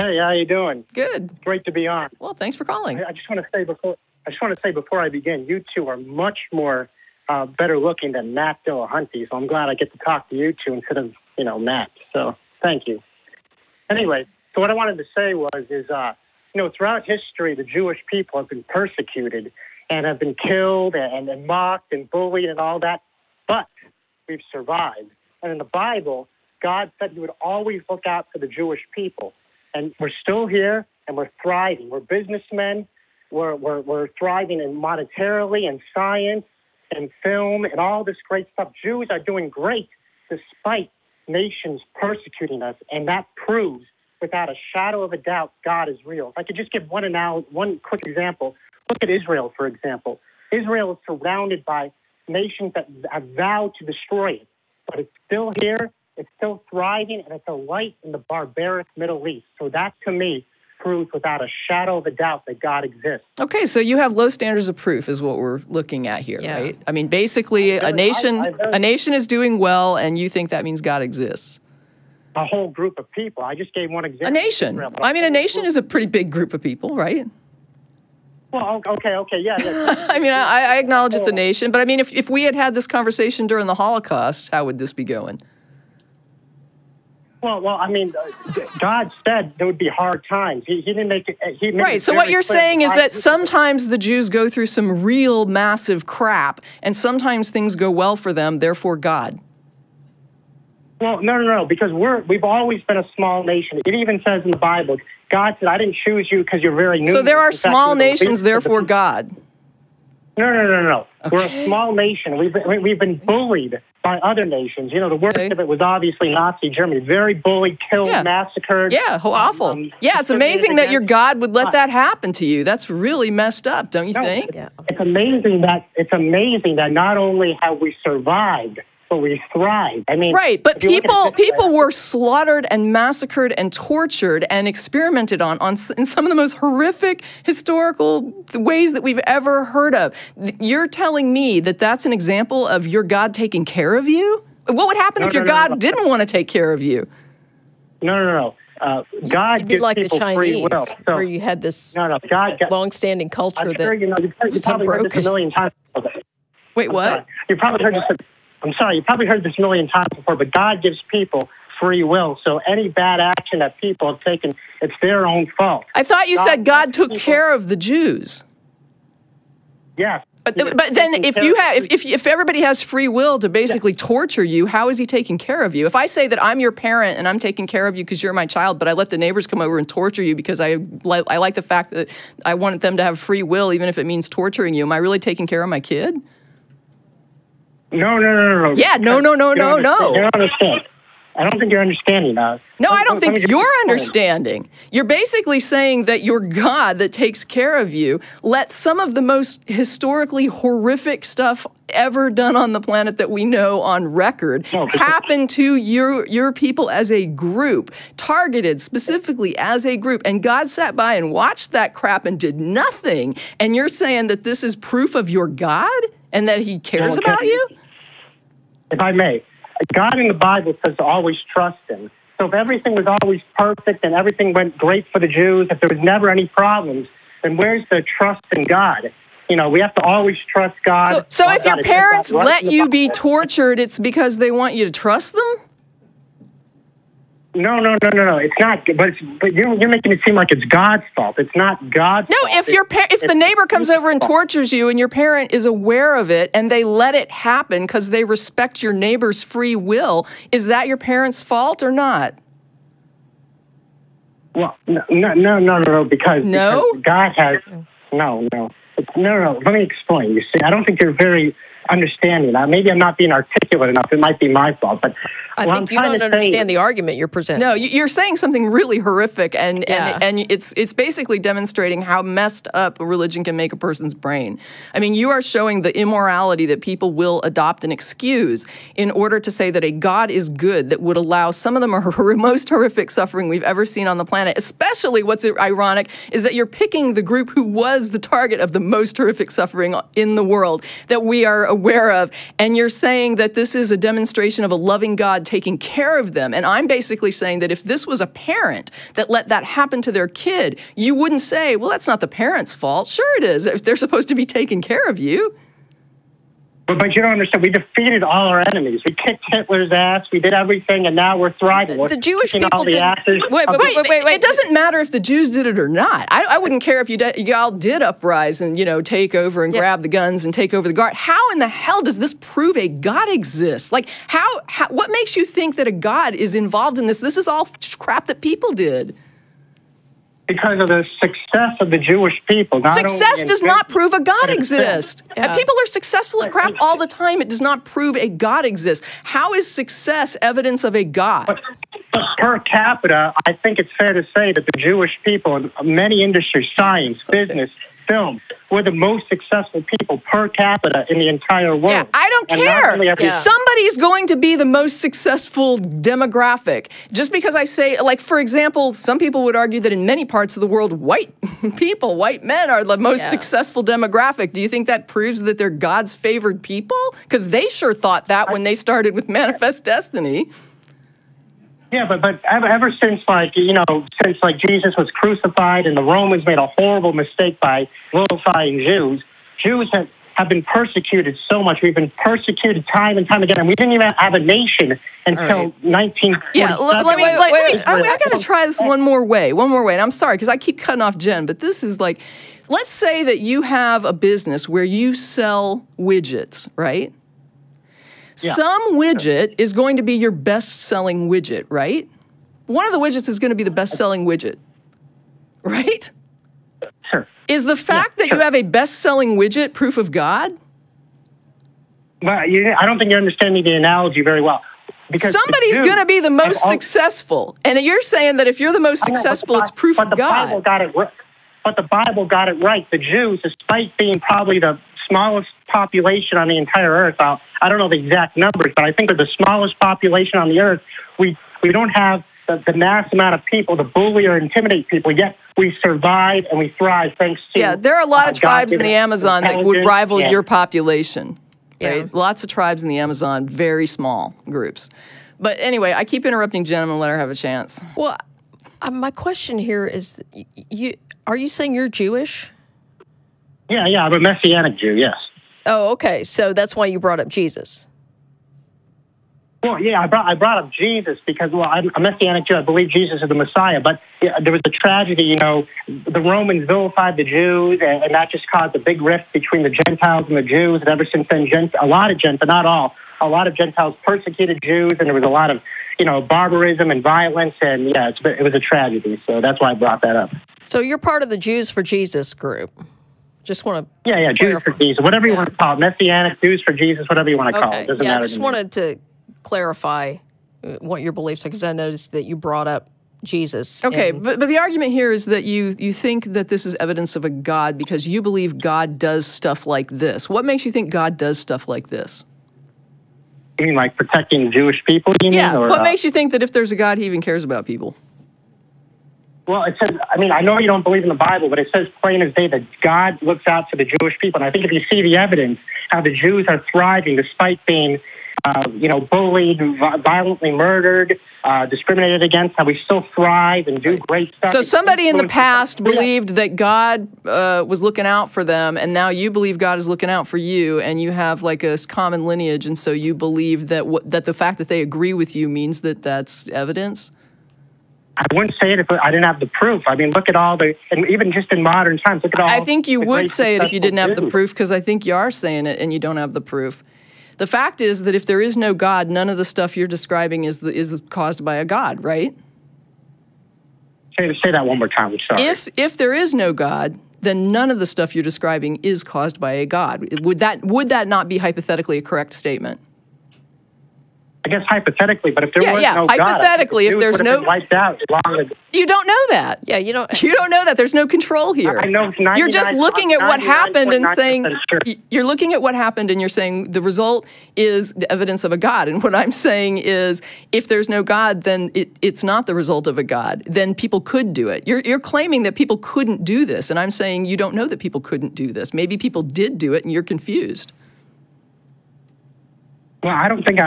Hey, how you doing? Good. Great to be on. Well, thanks for calling. I just want to say before I begin, you two are much more better looking than Matt Dillahunty, so I'm glad I get to talk to you two instead of Matt. So thank you. Anyway, so what I wanted to say is throughout history, the Jewish people have been persecuted and have been killed and mocked and bullied and all that, but we've survived. And in the Bible, God said He would always look out for the Jewish people. And we're still here, and we're thriving. We're businessmen. We're thriving monetarily and science and film and all this great stuff. Jews are doing great despite nations persecuting us, and that proves without a shadow of a doubt God is real. If I could just give one quick example. Look at Israel, for example. Israel is surrounded by nations that have vowed to destroy it, but it's still here. It's still thriving, and it's a light in the barbaric Middle East. So that, to me, proves without a shadow of a doubt that God exists. Okay, so you have low standards of proof is what we're looking at here, right? I mean, basically, a nation is doing well, and you think that means God exists. A whole group of people. I just gave one example. A nation. I mean, a nation is a pretty big group of people, right? Well, okay, yeah. I mean, I acknowledge it's a nation, but I mean, if we had this conversation during the Holocaust, how would this be going? Well, I mean, God said there would be hard times. He didn't make it. Right. So what you're saying is that sometimes the Jews go through some real massive crap, and sometimes things go well for them. Therefore, God. Well, no, because we've always been a small nation. It even says in the Bible, God said, "I didn't choose you because you're very numerous." So there are small nations, therefore God. No. Okay. We're a small nation. We've been bullied by other nations. The worst of it was obviously Nazi Germany. Very bullied, killed, massacred. Yeah, how awful. It's amazing that your God would let that happen to you. That's really messed up, don't you think? It's amazing that not only have we survived, but we thrived. I mean, right, but people were slaughtered and massacred and tortured and experimented on in some of the most horrific historical ways that we've ever heard of. You're telling me that that's an example of your God taking care of you? What would happen if your God didn't want to take care of you? No. God gives like people the Chinese, free will. So, where you had this long-standing culture I'm sure you probably heard this a million times. Wait, what? You probably heard this. I'm sorry, you probably heard this a million times before, but God gives people free will. So any bad action that people have taken, it's their own fault. I thought you said God took care of the Jews. Yes. But then if everybody has free will to basically torture you, how is He taking care of you? If I say that I'm your parent and I'm taking care of you because you're my child, but I let the neighbors come over and torture you because I like the fact that I want them to have free will, even if it means torturing you, am I really taking care of my kid? No. Yeah, no. You don't understand. I don't think you're understanding now. No, I don't think you're understanding. You're basically saying that your God that takes care of you let some of the most historically horrific stuff ever done on the planet that we know on record happen to your people as a group, targeted specifically as a group. And God sat by and watched that crap and did nothing. And you're saying that this is proof of your God and that He cares about you? If I may. God in the Bible says to always trust Him. So if everything was always perfect and everything went great for the Jews, if there was never any problems, then where's the trust in God? We have to always trust God. So if your parents let you be tortured, it's because they want you to trust them? No. It's not. But you're making it seem like it's God's fault. It's not God's fault. No, if the neighbor comes over and tortures you and your parent is aware of it and they let it happen because they respect your neighbor's free will, is that your parent's fault or not? Well, no, because God has no. Let me explain. You see, I don't think you're very understanding. Maybe I'm not being articulate enough. It might be my fault, but I think you don't understand the argument you're presenting. No, you're saying something really horrific, and it's basically demonstrating how messed up a religion can make a person's brain. I mean, you are showing the immorality that people will adopt and excuse in order to say that a God is good that would allow some of the most horrific suffering we've ever seen on the planet. Especially what's ironic is that you're picking the group who was the target of the most horrific suffering in the world that we are aware of. And you're saying that this is a demonstration of a loving God taking care of them. And I'm basically saying that if this was a parent that let that happen to their kid, you wouldn't say, well, that's not the parent's fault. Sure it is, if they're supposed to be taking care of you. But you don't understand. We defeated all our enemies. We kicked Hitler's ass. We did everything, and now we're thriving. We're the Jewish people all the asses. Wait. It doesn't matter if the Jews did it or not. I wouldn't care if you all did uprise and, take over and grab the guns and take over the guard. How in the hell does this prove a God exists? Like, what makes you think that a God is involved in this? This is all crap that people did. Because of the success of the Jewish people. Success does not prove a God exists. Yeah. People are successful at crap all the time. It does not prove a God exists. How is success evidence of a God? But per capita, I think it's fair to say that the Jewish people in many industries, science, business, film, we're the most successful people per capita in the entire world. Yeah, I don't care. Somebody's going to be the most successful demographic. Just because I say, like, for example, some people would argue that in many parts of the world, white men are the most successful demographic. Do you think that proves that they're God's favored people? Because they sure thought that when they started with Manifest Destiny. Yeah, but ever since Jesus was crucified and the Romans made a horrible mistake by vilifying Jews have been persecuted so much. We've been persecuted time and time again, and we didn't even have a nation until 1947. Yeah, wait. I got to try this one more way. And I'm sorry, because I keep cutting off Jen, but this is like, let's say that you have a business where you sell widgets, right? Yeah. Some widget is going to be your best-selling widget, right? One of the widgets is going to be the best-selling widget, right? Sure. Is the fact that you have a best-selling widget proof of God? Well, I don't think you're understanding the analogy very well. Because somebody's going to be the most successful. And you're saying that if you're the most successful, it's proof of God. But the Bible got it right. The Jews, despite being probably the smallest population on the entire earth. I don't know the exact numbers, but I think they're the smallest population on the earth. We don't have the mass amount of people to bully or intimidate people, yet we survive and we thrive thanks to... Yeah, there are a lot of tribes in the Amazon that would rival your population. Right? Yeah. Lots of tribes in the Amazon, very small groups. But anyway, I keep interrupting Jen. I'm going to let her have a chance. Well, my question here is, are you saying you're Jewish? Yeah, I'm a Messianic Jew, yes. Oh, okay. So that's why you brought up Jesus. Well, yeah, I brought up Jesus because, I'm a Messianic Jew. I believe Jesus is the Messiah. But there was a tragedy, the Romans vilified the Jews, and that just caused a big rift between the Gentiles and the Jews. And ever since then, a lot of Gentiles, not all, a lot of Gentiles persecuted Jews, and there was a lot of, barbarism and violence. And, yeah, it was a tragedy. So that's why I brought that up. So you're part of the Jews for Jesus group. Just want to Jews for Jesus, whatever you want to call it, Messianic, Jews for Jesus, whatever you want to call it. Doesn't matter. I just wanted to clarify what your beliefs are, because I noticed that you brought up Jesus. Okay, but the argument here is that you think that this is evidence of a God because you believe God does stuff like this. What makes you think God does stuff like this? You mean like protecting Jewish people? What makes you think that if there's a God, he even cares about people? Well, it says, I know you don't believe in the Bible, but it says plain as day that God looks out for the Jewish people. And I think if you see the evidence, how the Jews are thriving despite being, bullied, violently murdered, discriminated against, how we still thrive and do great stuff. So somebody in the past believed that God was looking out for them, and now you believe God is looking out for you, and you have like a common lineage, and so you believe that that the fact that they agree with you means that that's evidence? I wouldn't say it if I didn't have the proof. Look at all and even just in modern times, look at all. I think you would say it if you didn't have the proof, because I think you are saying it and you don't have the proof. The fact is that if there is no God, none of the stuff you're describing is caused by a God, right? Say that one more time. I'm sorry. If there is no God, then none of the stuff you're describing is caused by a God. Would that not be hypothetically a correct statement? I guess hypothetically, but if there was no God, hypothetically, if there's no wiped out long ago. You don't know that. Yeah, you don't. You don't know that. There's no control here. I know. You're just looking at what happened and saying sure. you're looking at what happened and you're saying the result is the evidence of a God. And what I'm saying is, if there's no God, then it's not the result of a God. Then people could do it. You're claiming that people couldn't do this, and I'm saying you don't know that people couldn't do this. Maybe people did do it, and you're confused. Well, I don't think so.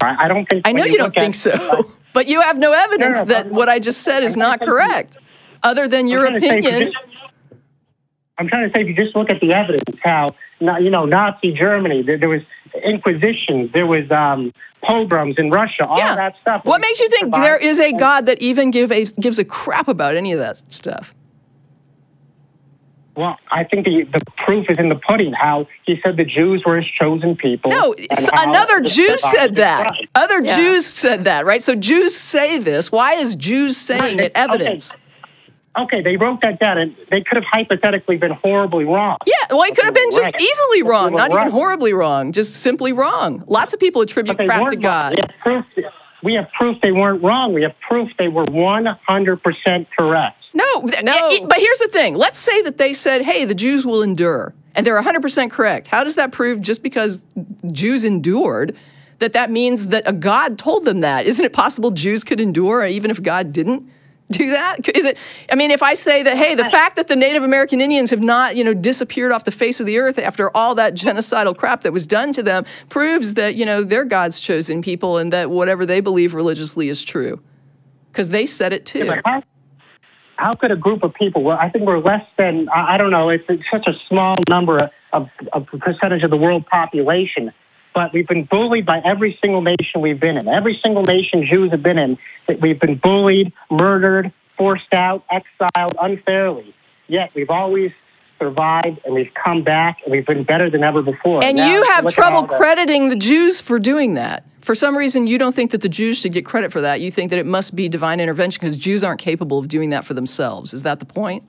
I don't think. I know you don't think so, but you have no evidence that what I just said is not correct, other than your opinion. I'm trying to say, if you just look at the evidence, how Nazi Germany, there was Inquisition, there was pogroms in Russia, all that stuff. What makes you think there is a God that even gives a crap about any of that stuff? Well, I think the proof is in the pudding, how he said the Jews were his chosen people. No, another Jew said that. Other Jews said that, right? So Jews say this. Why is Jews saying it evidence? Okay, they wrote that down, and they could have hypothetically been horribly wrong. Yeah, well, it could have been just easily wrong, not even horribly wrong, just simply wrong. Lots of people attribute crap to God. We have proof they weren't wrong. We have proof they were 100% correct. No. But here's the thing. Let's say that they said, hey, the Jews will endure, and they're 100% correct. How does that prove just because Jews endured that means that a God told them that? Isn't it possible Jews could endure even if God didn't do that? Is it? I mean, if I say that, hey, the fact that the Native American Indians have not, disappeared off the face of the earth after all that genocidal crap that was done to them proves that, they're God's chosen people and that whatever they believe religiously is true. Because they said it too. Yeah, how could a group of people, well, I think we're less than, I don't know, it's such a small number of percentage of the world population, but we've been bullied by every single nation we've been in. Every single nation Jews have been in, that we've been bullied, murdered, forced out, exiled unfairly. Yet we've always survived, and we've come back, and we've been better than ever before. And now, you have trouble crediting the Jews for doing that. For some reason, you don't think that the Jews should get credit for that. You think that it must be divine intervention because Jews aren't capable of doing that for themselves. Is that the point?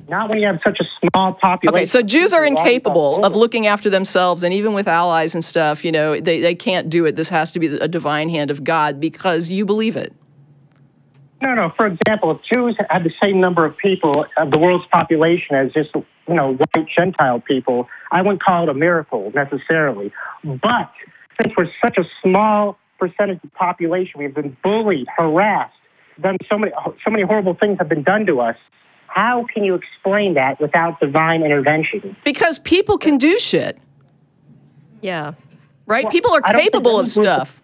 Not when you have such a small population. Okay, so Jews are incapable of looking after themselves, and even with allies and stuff, they can't do it. This has to be a divine hand of God because you believe it. No. For example, if Jews had the same number of people of the world's population as just, white Gentile people, I wouldn't call it a miracle necessarily. But since we're such a small percentage of the population, we've been bullied, harassed, done so many horrible things have been done to us. How can you explain that without divine intervention? Because people can do shit. Yeah. Right? Well, people are capable of stuff.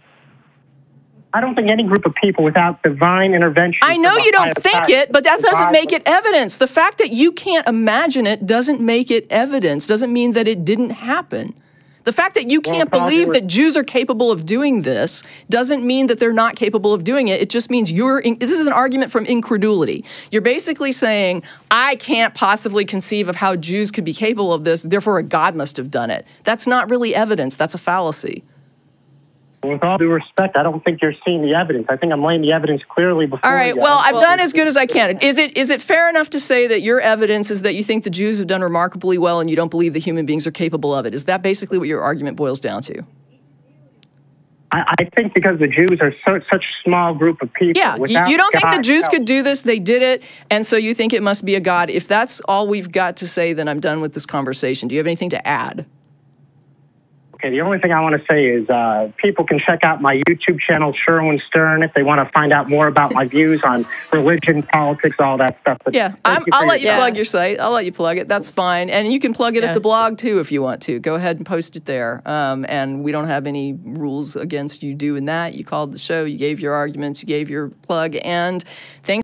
I don't think any group of people without divine intervention. I know you don't think it, but that doesn't make it evidence. The fact that you can't imagine it doesn't make it evidence, doesn't mean that it didn't happen. The fact that you can't believe that Jews are capable of doing this doesn't mean that they're not capable of doing it. It just means this is an argument from incredulity. You're basically saying, I can't possibly conceive of how Jews could be capable of this, therefore a God must have done it. That's not really evidence. That's a fallacy. With all due respect, I don't think you're seeing the evidence. I think I'm laying the evidence clearly before you. All right, well, I've done as good as I can. Is it fair enough to say that your evidence is that you think the Jews have done remarkably well and you don't believe the human beings are capable of it? Is that basically what your argument boils down to? I think because the Jews are such a small group of people. Yeah, you don't think the Jews could do this, they did it, and so you think it must be a God. If that's all we've got to say, then I'm done with this conversation. Do you have anything to add? Okay, the only thing I want to say is people can check out my YouTube channel, Sherwin Stern, if they want to find out more about my views on religion, politics, all that stuff. But yeah, I'll let you plug your site. I'll let you plug it. That's fine. And you can plug it at the blog, too, if you want to. Go ahead and post it there. And we don't have any rules against you doing that. You called the show. You gave your arguments. You gave your plug. And thanks.